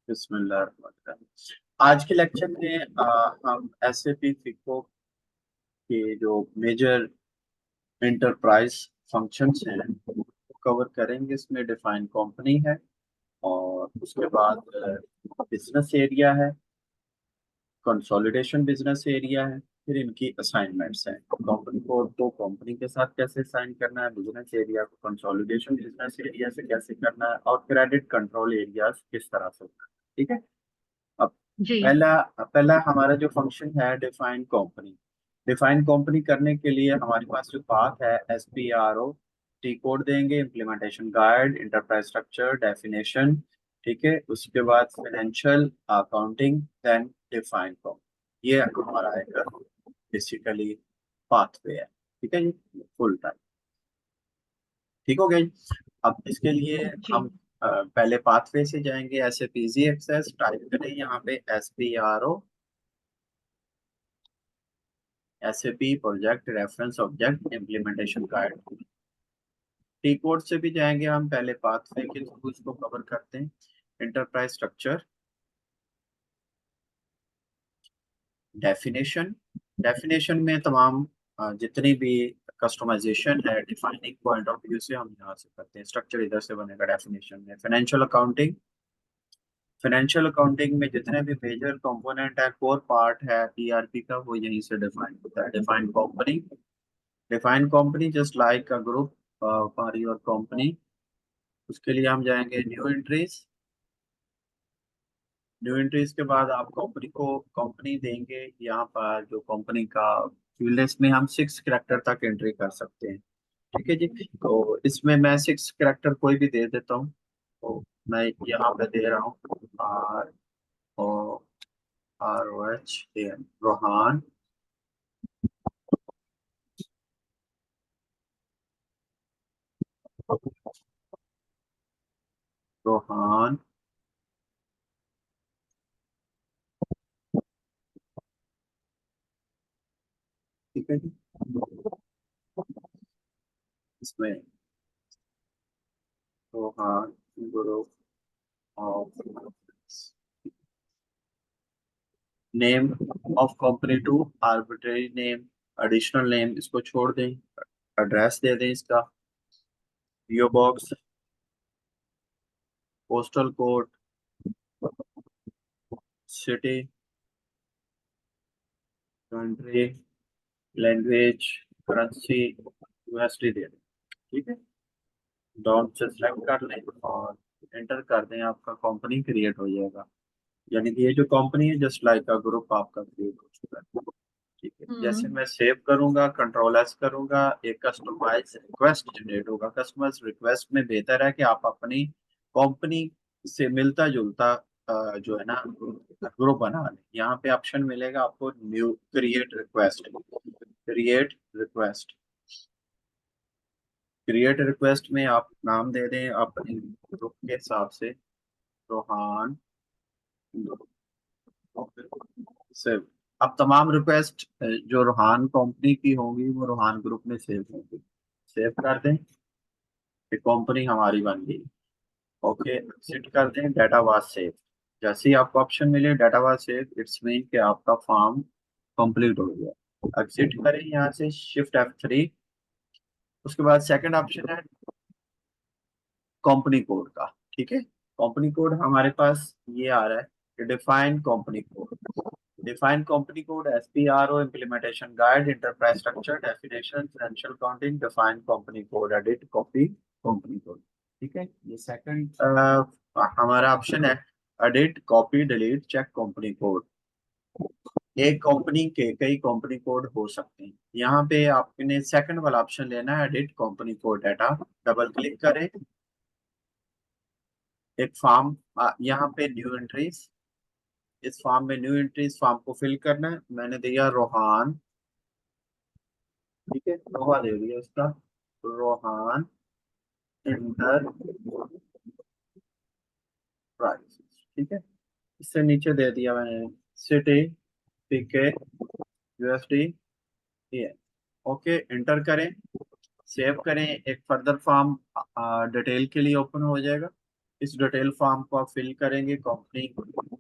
बिस्मिल्लाह। आज के लेक्चर में हम एसएपी फिको के जो मेजर इंटरप्राइज फंक्शंस हैं वो कवर करेंगे। इसमें डिफाइन कंपनी है और उसके बाद बिजनेस एरिया है, कंसोलिडेशन बिजनेस एरिया है, फिर इनकी असाइनमेंट्स हैं। कंपनी को तो कंपनी के साथ कैसे साइन करना है, बिजनेस एरिया को कंसोलिडेशन बिजनेस एरिया से कैसे करना है, और क्रेडिट कंट्रोल एरिया किस तरह से करना है। ठीक है। अब जी। पहला पहला हमारा जो फंक्शन है डिफाइन कंपनी। डिफाइन कंपनी करने के लिए हमारे पास जो पाथ है SPRO, टी कोड देंगे, implementation guide, enterprise structure, definition. ठीक है। उसके बाद financial accounting, then define company. ये हमारा एक बेसिकली पाथवे है। ठीक है जी, फुल टाइम। ठीक हो गया जी? अब इसके लिए जी। हम पहले पाथवे से जाएंगे। ऐसे पीजी एक्सेस टाइप करें यहाँ पे SPRO, SAP project reference object implementation guide. T code से भी जाएंगे हम, पहले पाथवे के थ्रू इसको कवर करते हैं। Enterprise structure, definition. डेफिनेशन में तमाम जितनी भी कस्टमाइजेशन है डिफाइनिंग पॉइंट ऑफ व्यू से हम यहाँ से करते हैं। स्ट्रक्चर इधर से बनेगा डेफिनेशन में। फाइनेंशियल अकाउंटिंग, फाइनेंशियल अकाउंटिंग में जितने भी मेजर कंपोनेंट है, कोर पार्ट है ERP का, वो यहीं से डिफाइन होता है। Define company, define company just like a group for your company. उसके लिए हम जाएंगे न्यू एंट्रीज। न्यू एंट्रीज के बाद आप कंपनी को कंपनी देंगे। यहाँ पर जो कंपनी का फील्ड है, इसमें हम 6 कैरेक्टर तक एंट्री कर सकते हैं। ठीक है जी। तो इसमें मैं 6 कैरेक्टर कोई भी दे देता हूँ। तो मैं यहाँ पे दे रहा हूँ ROHAN, रोहान। रोहान। ठीक है जी। इसमें Rohan group of, name of company to arbitrary name, additional name इसको छोड़ दें। एड्रेस दे दें इसका, PO box, postal code, city, country, language, currency USD दे दें। ठीक है। डॉट से सेलेक्ट कर लें और एंटर कर दें, आपका कंपनी क्रिएट हो जाएगा। यानी कि ये जो कंपनी है जस्ट लाइक अ ग्रुप आपका क्रिएट हो चुका है। ठीक है। जैसे हम्म। मैं सेव करूंगा, कंट्रोल S करूंगा, एक कस्टमाइज रिक्वेस्ट जनरेट होगा। कस्टमाइज रिक्वेस्ट में बेहतर है कि आप अपनी कंपनी से मिलता जुलता जो है ना ग्रुप बना लें। यहाँ पे ऑप्शन मिलेगा आपको, new create request. Create request, create request में आप नाम दे दें अपने ग्रुप के हिसाब से, रोहान से। अब तमाम रिक्वेस्ट जो रोहान कंपनी की होंगी वो रोहान ग्रुप में सेव होंगी। सेव कर दें, ये कंपनी हमारी बन गई। ओके, एग्जिट कर दें, डाटा वाज सेव। जैसे ही आपको ऑप्शन मिले data was save, it's mean कि आपका फॉर्म कंप्लीट हो गया। एग्जिट करें यहाँ से, शिफ्ट F3। उसके बाद सेकंड ऑप्शन है कंपनी कोड का। ठीक है। कंपनी कोड हमारे पास ये आ रहा है, define company code. Define company code SPRO, implementation guide, enterprise structure, definition, financial accounting, define company code, edit copy company code. ठीक है। ये सेकंड हमारा ऑप्शन है, edit copy delete check company code. एक कंपनी के कई कंपनी कोड हो सकते हैं। यहाँ पे आपने सेकंड वाला ऑप्शन लेना है, edit company code data. Double click करें, एक फॉर्म यहाँ पे न्यू एंट्रीज। इस फॉर्म में न्यू एंट्रीज फॉर्म को फिल करना है। मैंने दिया रोहान। ठीक है, रोहा दे दिया उसका, रोहान इंटरप्राइज। ठीक है। इससे नीचे दे दिया मैंने सिटी, PK, USD, ये। ओके, एंटर करें, सेव करें। एक फर्दर फॉर्म डिटेल के लिए ओपन हो जाएगा। इस डिटेल फॉर्म को आप फिल करेंगे। कंपनी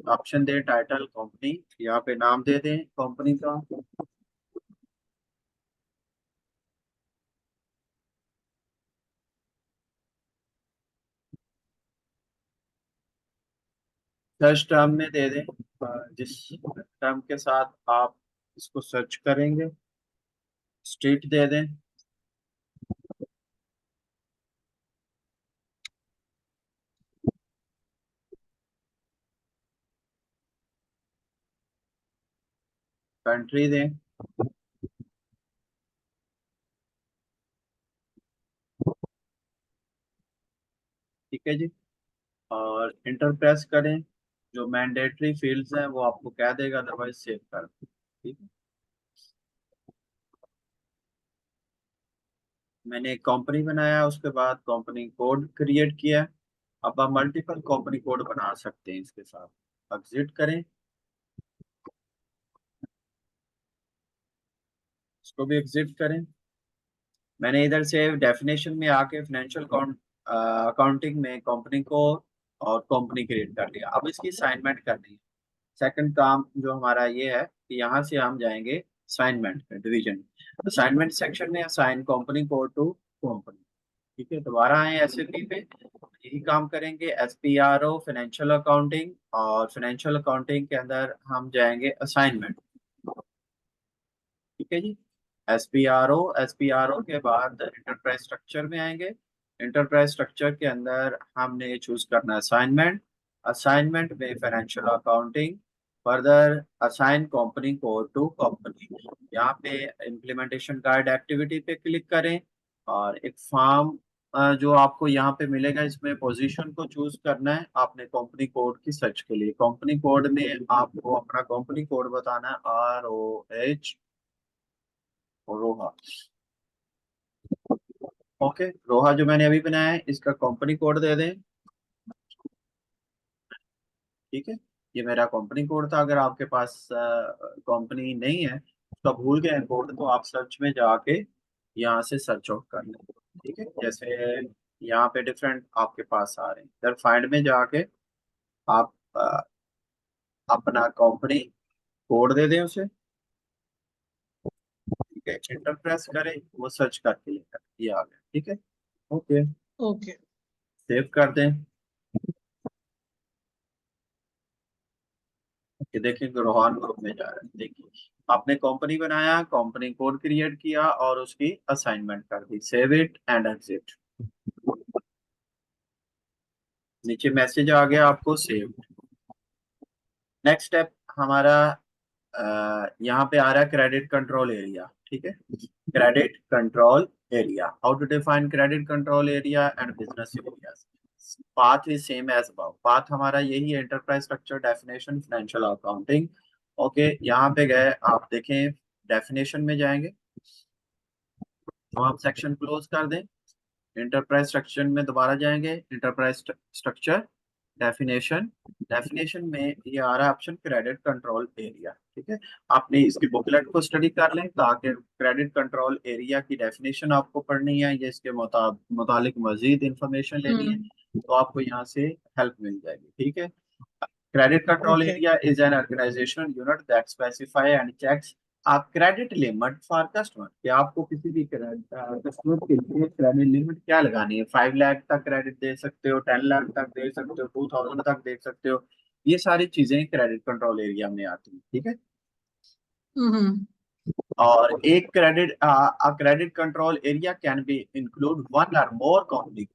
ऑप्शन दे, टाइटल कंपनी, यहाँ पे नाम दे दें कंपनी का। सर्च टर्म में दे दें जिस टर्म के साथ आप इसको सर्च करेंगे। स्ट्रीट दे दें। कंट्री दें। ठीक है जी। और इंटर प्रेस करें। जो मैंडेटरी फील्ड्स हैं वो आपको कह देगा, अदरवाइज सेव कर दें। ठीक है। मैंने एक कंपनी बनाया, उसके बाद कंपनी कोड क्रिएट किया। अब आप मल्टीपल कंपनी कोड बना सकते हैं इसके साथ। एग्जिट करें, इसको भी एग्जिट करें। मैंने इधर से डेफिनेशन में आके फाइनेंशियल अकाउंटिंग में कंपनी को और कंपनी क्रिएट कर लिया। अब इसकी असाइनमेंट करनी है। सेकंड काम जो हमारा ये है कि यहाँ से हम जाएंगे असाइनमेंट डिवीजन। असाइनमेंट सेक्शन में assign company code to company. ठीक है, दोबारा आए एसएपी पे, यही काम करेंगे। एसपीआरओ फाइनेंशियल अकाउंटिंग, और फाइनेंशियल अकाउंटिंग के अंदर हम जाएंगे असाइनमेंट। ठीक है जी। एसपीआरओ के बाद इंटरप्राइज स्ट्रक्चर में आएंगे। इंटरप्राइज स्ट्रक्चर के अंदर हमने चूज करना है असाइनमेंट। असाइनमेंट में financial accounting. Further assign company code to company. यहाँ पे इम्प्लीमेंटेशन गाइड एक्टिविटी पे क्लिक करें, और एक फॉर्म जो आपको यहाँ पे मिलेगा, इसमें पोजीशन को चूज करना है आपने कंपनी कोड की सर्च के लिए। कंपनी कोड में आपको अपना कंपनी कोड बताना है, ROH, रोहा। ओके, रोहा जो मैंने अभी बनाया है इसका कंपनी कोड दे दें। ठीक है, ये मेरा कंपनी कोड था। अगर आपके पास कंपनी नहीं है, उसका भूल गए कोड, तो आप सर्च में जाके यहाँ से सर्च आउट कर लें। ठीक है, जैसे यहाँ पे डिफरेंट आपके पास आ रहे हैं, इधर फाइंड में जाके आप अपना कंपनी कोड दे दें उसे। ठीक है, एंटर प्रेस करें, वो सर्च करके लेकर ये आ गया। ठीक है। Okay, okay. सेव कर दें। कि देखिए रोहान ग्रुप में जा रहा है। देखिए आपने कंपनी बनाया, कंपनी कोड क्रिएट किया और उसकी असाइनमेंट कर दी। Save it and exit. नीचे मैसेज आ गया आपको सेव। नेक्स्ट स्टेप हमारा यहाँ पे आ रहा है क्रेडिट कंट्रोल एरिया। ठीक है, credit control area, how to define credit control area and business areas. Path is same as above. Path हमारा यही है, enterprise structure, definition, financial accounting. Okay, यहाँ पे गए, आप देखें डेफिनेशन में जाएंगे तो आप सेक्शन क्लोज कर दें। इंटरप्राइज स्ट्रक्चर में दोबारा जाएंगे, इंटरप्राइज स्ट्रक्चर, डेफिनेशन। डेफिनेशन में ये आ रहा है ऑप्शन क्रेडिट कंट्रोल एरिया। ठीक है, आपने इसकी बुकलेट को स्टडी कर लें, ताकि क्रेडिट कंट्रोल एरिया की डेफिनेशन आपको पढ़नी है या इसके मुतालिक मजीद इंफॉर्मेशन लेनी है, तो आपको यहाँ से हेल्प मिल जाएगी। ठीक है। Credit control okay. area is an organizational unit that specify and checks a credit limit for customer। कि आपको किसी भी कस्टमर के लिए क्रेडिट लिमिट क्या लगानी है। 5 लाख तक क्रेडिट दे सकते हो, 10 लाख तक दे सकते हो, 2000 तक दे सकते हो। ये सारी चीजें क्रेडिट कंट्रोल एरिया में आती हैं। ठीक है। हम्म। और एक credit control area can be include one और मोर company.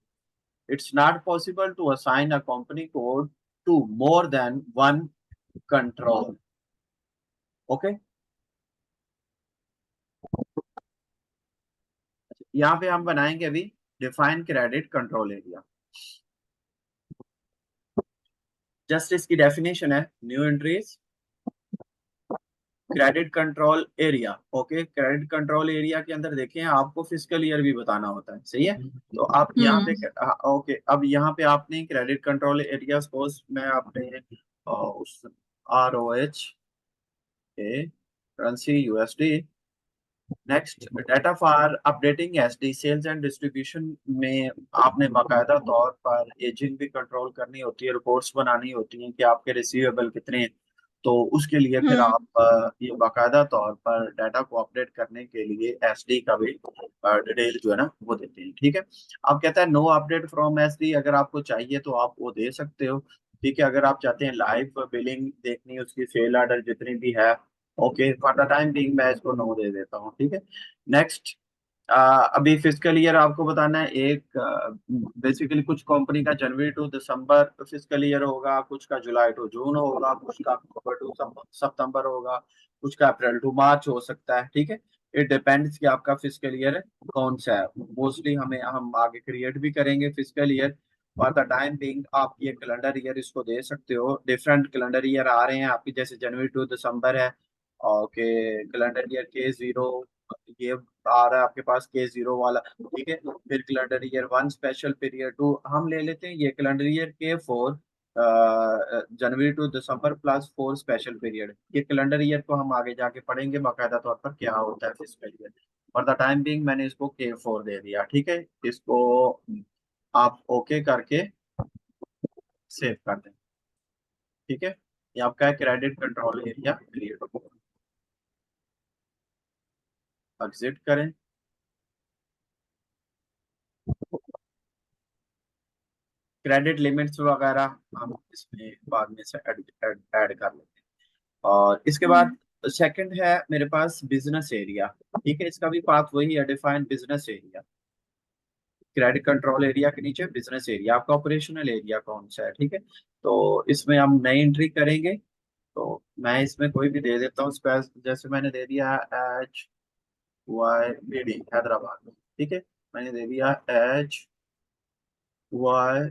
It's not possible to assign a company code to more than one control। Okay, यहाँ पे हम बनाएंगे अभी define credit control area. Just इसकी डेफिनेशन है, new entries credit control area. Okay, credit control area के अंदर देखें आपको फिजिकल ईयर भी बताना होता है, सही है। तो आप यहाँ पे ओके, अब यहाँ पे आपने क्रेडिट कंट्रोल एरिया, सपोज मैं आपने उस ROH के currency USD next, data for updating SD, sales and distribution में आपने बाकायदा तौर पर एजिंग भी कंट्रोल करनी होती है, रिपोर्ट्स बनानी होती हैं कि आपके रिसीवेबल कितने हैं। तो उसके लिए फिर हम्म आप ये बाकायदा तौर पर डाटा को अपडेट करने के लिए एसडी का भी डिटेल जो है ना वो देते हैं। ठीक है, आप कहता है नो अपडेट फ्रॉम एसडी, अगर आपको चाहिए तो आप वो दे सकते हो। ठीक है, अगर आप चाहते हैं लाइव बिलिंग देखनी, उसकी सेल ऑर्डर जितनी भी है, okay, for the time being मैं इसको नो दे देता हूँ। ठीक है, नेक्स्ट, अभी फिजिकल ईयर आपको बताना है। एक बेसिकली कुछ कंपनी का जनवरी टू दिसंबर फिजिकल ईयर होगा, कुछ का जुलाई टू जून होगा, कुछ का अक्टूबर टू सितंबर होगा, कुछ का अप्रैल टू मार्च हो सकता है। ठीक है, इट डिपेंड्स कि आपका फिजिकल ईयर कौन सा है। मोस्टली हम आगे क्रिएट भी करेंगे physical year. For the time being आप ये कैलेंडर ईयर इसको दे सकते हो। डिफरेंट कैलेंडर ईयर आ रहे हैं आपकी, जैसे जनवरी टू दिसंबर है, ओके, कैलेंडर ईयर के 0 ये आ रहा है आपके पास, के 0 वाला। ठीक है, फिर कैलेंडर ईयर 1 स्पेशल पीरियड 2 हम ले लेते हैं, ये कैलेंडर ईयर के 4 जनवरी टू दिसंबर +4 स्पेशल पीरियड। ये कैलेंडर ईयर को हम आगे जाके पढ़ेंगे बाकायदा तौर पर क्या होता है physical year. For the time being मैंने इसको के 4 दे दिया। ठीक है, इसको आप ओके करके सेव कर दें। ठीक है, ये आपका क्रेडिट कंट्रोल एरिया क्रिएट हो, एग्जिट करें। क्रेडिट लिमिट्स वगैरह हम इसमें बाद में से ऐड कर लेते हैं। और इसके बाद हम्म सेकंड है मेरे पास बिजनेस एरिया। ठीक है, इसका भी पाथ वही है, define business area. Credit control area के नीचे बिजनेस एरिया, आपका ऑपरेशनल एरिया कौन सा है। ठीक है, तो इसमें हम नई एंट्री करेंगे। तो मैं इसमें कोई भी दे देता हूँ, जैसे मैंने दे दिया HYBD हैदराबाद। ठीक है, मैंने दे दिया HY,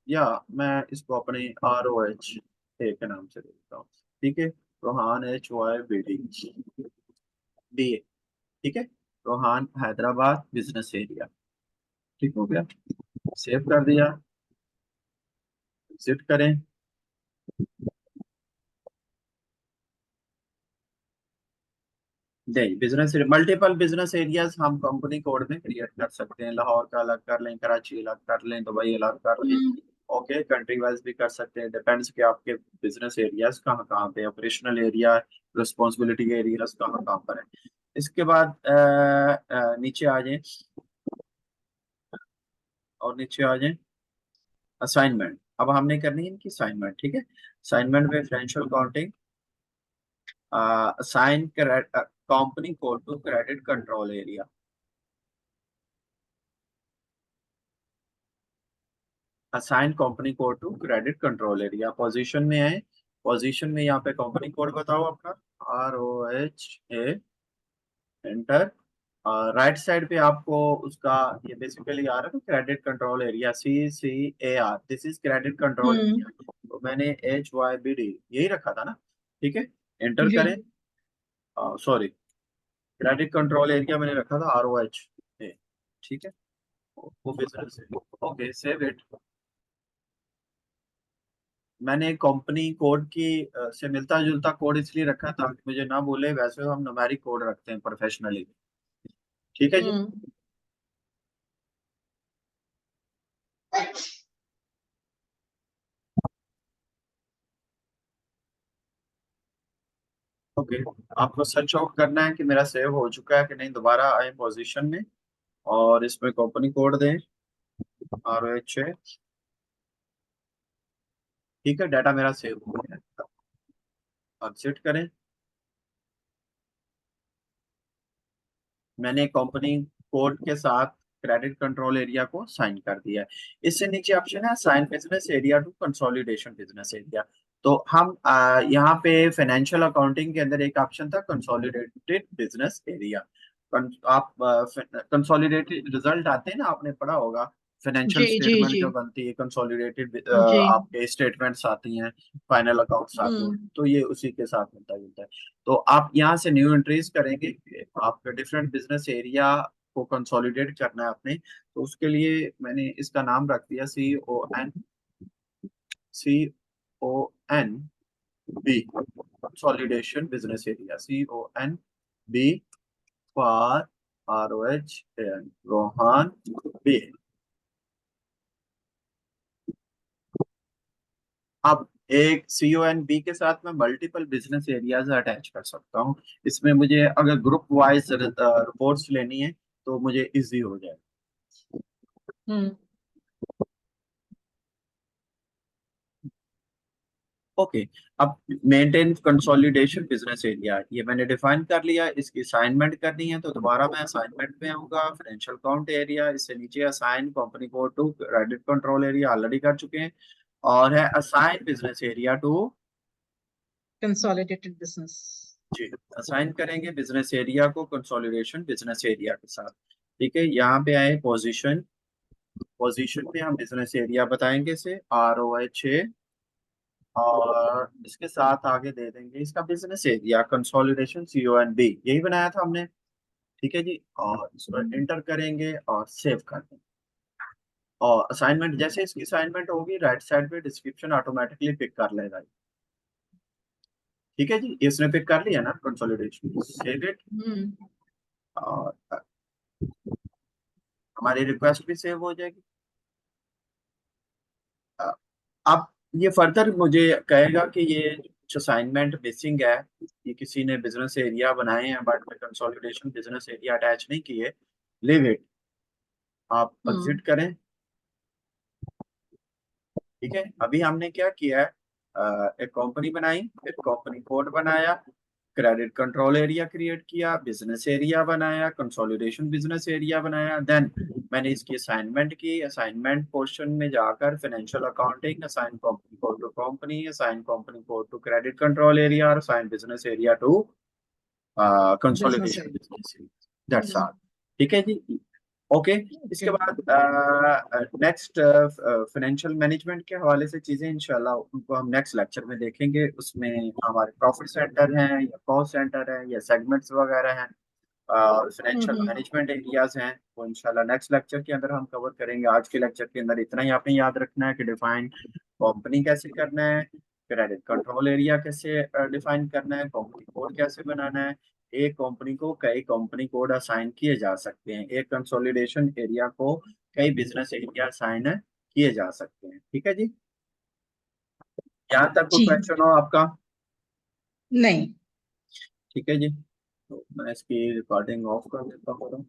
या मैं इसको अपने ROH के नाम से दे देता हूँ। ठीक है, रोहान HYBD, ठीक है, रोहान हैदराबाद बिजनेस एरिया। ठीक हो गया, सेव कर दिया, एग्जिट करें। नहीं, बिजनेस मल्टीपल बिजनेस एरियाज हम कंपनी कोड में क्रिएट कर सकते हैं। लाहौर का अलग कर लें, कराची अलग कर लें, दुबई अलग कर लें, हम्म ओके, कंट्री वाइज भी कर सकते हैं। डिपेंड्स कि आपके बिजनेस एरियाज कहाँ कहाँ पे, ऑपरेशनल एरिया, रिस्पॉन्सिबिलिटी एरियाज कहाँ कहाँ पर है। इसके बाद नीचे आ जाएं, और नीचे आ जाएं असाइनमेंट। अब हमने करनी है इनकी असाइनमेंट। ठीक है, असाइनमेंट में financial counting, assign company code to credit control area. Assign company code to credit control area, position में है। पोजीशन में यहाँ पे कंपनी कोड बताओ अपना, ROHA, एंटर। राइट साइड पे आपको उसका, ये बेसिकली आ रहा है credit control area, CCAR, this is credit control hmm area. तो मैंने HYBD यही रखा था ना। ठीक है, एंटर जी करें। सॉरी, क्रेडिट कंट्रोल एरिया मैंने रखा था ROHA। ठीक है, वो बिजनेस है, ओके, सेव इट। मैंने कंपनी कोड की से मिलता जुलता कोड इसलिए रखा था कि मुझे ना बोले, वैसे हम न्यूमेरिक कोड रखते हैं प्रोफेशनली। ठीक है जी, हम्म ओके, आपको सर्च आउट करना है कि मेरा सेव हो चुका है कि नहीं, दोबारा आए पोजीशन में और इसमें कंपनी कोड दें, ROHA। ठीक है, डाटा मेरा सेव हो गया, एग्जिट करें। मैंने कंपनी कोड के साथ क्रेडिट कंट्रोल एरिया को साइन कर दिया है। इससे नीचे ऑप्शन है sign business area to consolidation business area. तो हम यहाँ पे फाइनेंशियल अकाउंटिंग के अंदर एक ऑप्शन था कंसोलिडेटेड बिजनेस एरिया। आप कंसोलिडेटेड रिजल्ट आते हैं ना, आपने पढ़ा होगा, फाइनेंशियल जी जी स्टेटमेंट जी जो बनती है कंसोलिडेटेड, जी आपके स्टेटमेंट्स आती हैं, फाइनल अकाउंट्स आते हैं, हम्म तो ये उसी के साथ मिलता जुलता है। तो आप यहाँ से न्यू एंट्रीज करेंगे, आपका डिफरेंट बिजनेस एरिया को कंसोलिडेट करना है आपने। तो उसके लिए मैंने इसका नाम रख दिया CONB, consolidation business area, CONB for ROHAN, Rohan बे। अब एक CONB के साथ मैं मल्टीपल बिजनेस एरियाज अटैच कर सकता हूँ। इसमें मुझे अगर ग्रुप वाइज रिपोर्ट्स लेनी है तो मुझे इजी हो जाए। हम्म ओके। अब मेंटेन कंसोलिडेशन बिजनेस एरिया ये मैंने डिफाइन कर लिया। इसकी असाइनमेंट करनी है तो दोबारा मैं असाइनमेंट में आऊंगा। फाइनेंशियल अकाउंट एरिया, इससे नीचे assign company code to credit control area already कर चुके हैं। और है assign business area to. Consolidated business. जी, असाइन करेंगे बिजनेस एरिया को कंसोलिडेशन बिजनेस एरिया के साथ। ठीक है, यहाँ पे आए पोजीशन। पोजीशन पे हम बिजनेस एरिया बताएंगे से ROHA, और इसके साथ आगे दे देंगे इसका बिजनेस एरिया कंसोलिडेशन CONB, यही बनाया था हमने। ठीक है जी, और इस पर एंटर करेंगे और सेव कर देंगे। और असाइनमेंट, जैसे इसकी असाइनमेंट होगी राइट साइड पे डिस्क्रिप्शन ऑटोमेटिकली पिक कर लेगा। ठीक है जी, इसने पिक कर लिया ना कंसोलिडेशन, सेव इट। हम्म और हमारी रिक्वेस्ट भी सेव हो जाएगी। अ, अब ये फर्दर मुझे कहेगा कि ये कुछ असाइनमेंट मिसिंग है। ये किसी ने बिजनेस एरिया बनाए हैं बट में कंसोलिडेशन बिजनेस एरिया अटैच नहीं किए। लिव इट, आप हम्म एग्जिट करें। ठीक है, अभी हमने क्या किया है, एक कंपनी बनाई, फिर कंपनी कोड बनाया, क्रेडिट कंट्रोल एरिया क्रिएट किया, बिजनेस एरिया बनाया, कंसोलिडेशन बिजनेस एरिया बनाया। देन मैंने इसकी असाइनमेंट की। असाइनमेंट पोर्शन में जाकर financial accounting, assign company code to company, assign company code to credit control area, और assign business area to business consolidation है। Business area. That's hmm all. ठीक है जी। ओके। इसके ओके। बाद नेक्स्ट फाइनेंशियल मैनेजमेंट के हवाले से चीजें इंशाल्लाह उनको हम नेक्स्ट लेक्चर में देखेंगे। उसमें हमारे प्रॉफिट सेंटर हैं या कॉस्ट सेंटर है या सेगमेंट्स वगैरह हैं, फाइनेंशियल हम्म मैनेजमेंट एरियाज हैं, वो इंशाल्लाह नेक्स्ट लेक्चर के अंदर हम कवर करेंगे। आज के लेक्चर के अंदर इतना ही आपने याद रखना है कि डिफाइन कंपनी कैसे करना है, क्रेडिट कंट्रोल एरिया कैसे डिफाइन करना है, कंपनी कोड कैसे बनाना है, एक कंपनी को कई कंपनी कोड असाइन किए जा सकते हैं, एक कंसोलिडेशन एरिया को कई बिजनेस एरिया असाइन किए जा सकते हैं। ठीक है जी, यहाँ तक कोई जी। क्वेश्चन हो आपका? नहीं। ठीक है जी, तो मैं इसकी रिकॉर्डिंग ऑफ कर देता हूँ।